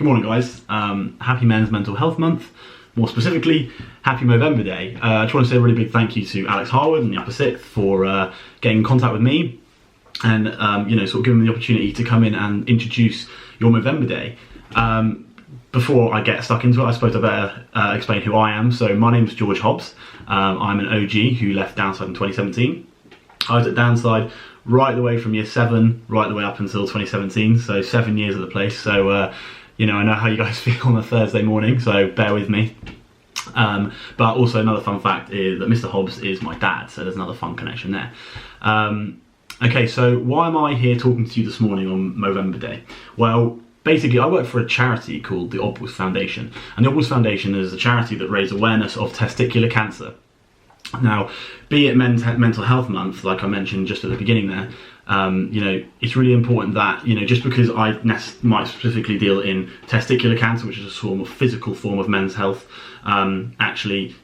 Good morning, guys. Happy Men's Mental Health Month. More specifically, happy Movember Day. I just want to say a really big thank you to Alex Harwood and the Upper Sixth for getting in contact with me and sort of giving me the opportunity to come in and introduce your Movember Day. Before I get stuck into it, I suppose I better explain who I am. So my name's George Hobbs. I'm an OG who left Downside in 2017. I was at Downside right the way from year 7, right the way up until 2017. So 7 years at the place. So, I know how you guys feel on a Thursday morning, so bear with me. But also another fun fact is that Mr. Hobbs is my dad, so there's another fun connection there. Okay, so why am I here talking to you this morning on Movember Day? Well, basically, I work for a charity called the Obwals Foundation. And the Obwals Foundation is a charity that raises awareness of testicular cancer. Now, be it Mental Health Month, like I mentioned just at the beginning there, it's really important that, just because I might specifically deal in testicular cancer, which is a physical form of men's health, actually,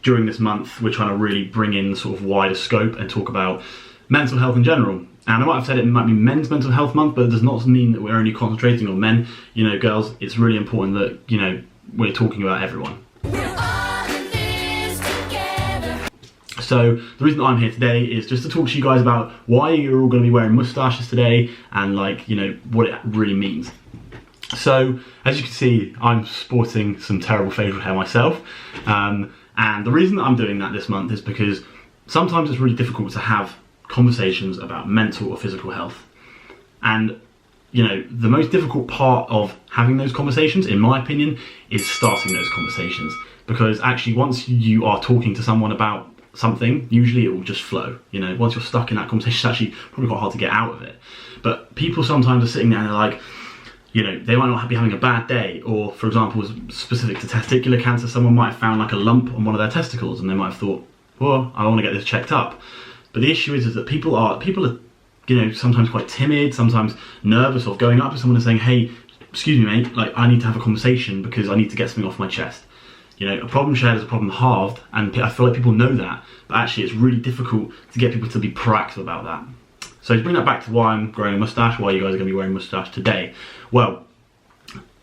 during this month, we're trying to really bring in sort of wider scope and talk about mental health in general. And I might have said it might be Men's Mental Health Month, but it does not mean that we're only concentrating on men. Girls, it's really important that, we're talking about everyone. So the reason I'm here today is just to talk to you guys about why you're all going to be wearing moustaches today and what it really means. So as you can see, I'm sporting some terrible facial hair myself. And the reason that I'm doing that this month is because sometimes it's really difficult to have conversations about mental or physical health. And the most difficult part of having those conversations, in my opinion, is starting those conversations. Because actually once you are talking to someone about something, usually it will just flow. Once you're stuck in that conversation, it's actually probably quite hard to get out of it. But people sometimes are sitting there and they're like, they might not be having a bad day, or for example, specific to testicular cancer, someone might have found like a lump on one of their testicles and they might have thought, well, I want to get this checked up. But the issue is that people are sometimes quite timid, sometimes nervous of going up to someone and saying, hey, excuse me mate, I need to have a conversation because I need to get something off my chest. A problem shared is a problem halved, and I feel like people know that, but actually it's really difficult to get people to be proactive about that. So to bring that back to why I'm growing a moustache, why you guys are going to be wearing a moustache today. Well,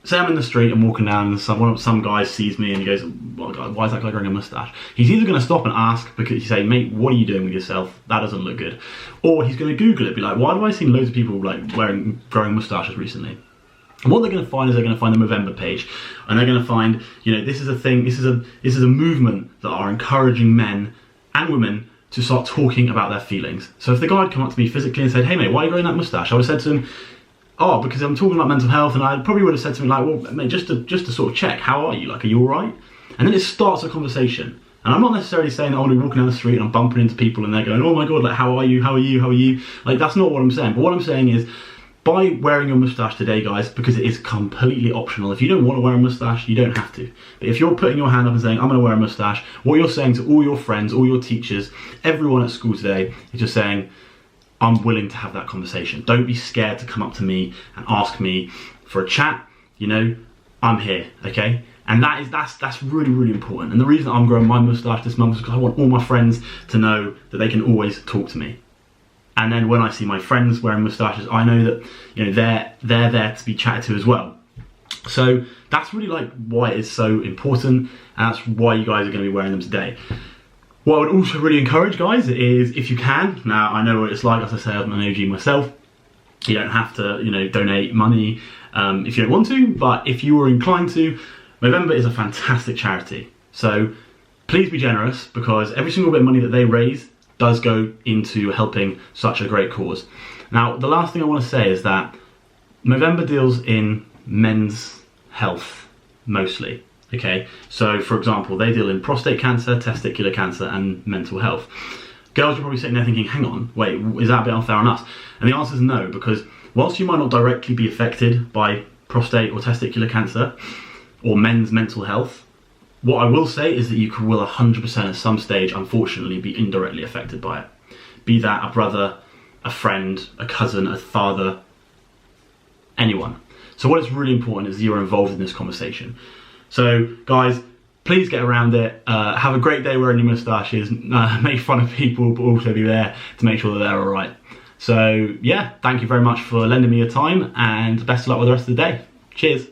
say I'm in the street, I'm walking down, and some guy sees me and he goes, why is that guy growing a moustache? He's either going to stop and ask, because you say, mate, what are you doing with yourself? That doesn't look good. Or he's going to Google it, be like, why have I seen loads of people growing moustaches recently? And what they're going to find is they're going to find the Movember page, and they're going to find, this is a thing, this is a movement that are encouraging men and women to start talking about their feelings. So if the guy had come up to me physically and said, hey mate, why are you growing that moustache? I would have said to him, oh, because I'm talking about mental health, and I probably would have said to him well, mate, just to sort of check, how are you? Are you all right? And then it starts a conversation. And I'm not necessarily saying that I'm going to be walking down the street and I'm bumping into people and they're going, oh my God, how are you? How are you? How are you? That's not what I'm saying. But what I'm saying is, by wearing your moustache today, guys, because it is completely optional. If you don't want to wear a moustache, you don't have to. But if you're putting your hand up and saying, I'm going to wear a moustache, what you're saying to all your friends, all your teachers, everyone at school today, is just saying, I'm willing to have that conversation. Don't be scared to come up to me and ask me for a chat. I'm here, okay? And that's really, really important. And the reason I'm growing my moustache this month is because I want all my friends to know that they can always talk to me. And then when I see my friends wearing moustaches, I know that they're there to be chatted to as well. So that's really why it is so important, and that's why you guys are going to be wearing them today. What I would also really encourage, guys, is if you can. Now I know what it's like. As I say, I'm an OG myself. You don't have to donate money if you don't want to, but if you were inclined to, Movember is a fantastic charity. So please be generous, because every single bit of money that they raise does go into helping such a great cause. Now, the last thing I want to say is that Movember deals in men's health, mostly, okay? So, for example, they deal in prostate cancer, testicular cancer, and mental health. Girls are probably sitting there thinking, hang on, wait, is that a bit unfair on us? And the answer is no, because whilst you might not directly be affected by prostate or testicular cancer, or men's mental health, what I will say is that you will 100% at some stage, unfortunately, be indirectly affected by it. Be that a brother, a friend, a cousin, a father, anyone. So what is really important is you're involved in this conversation. So guys, please get around it. Have a great day wearing your moustaches. Make fun of people, but also be there to make sure that they're all right. So yeah, thank you very much for lending me your time, and best of luck with the rest of the day. Cheers.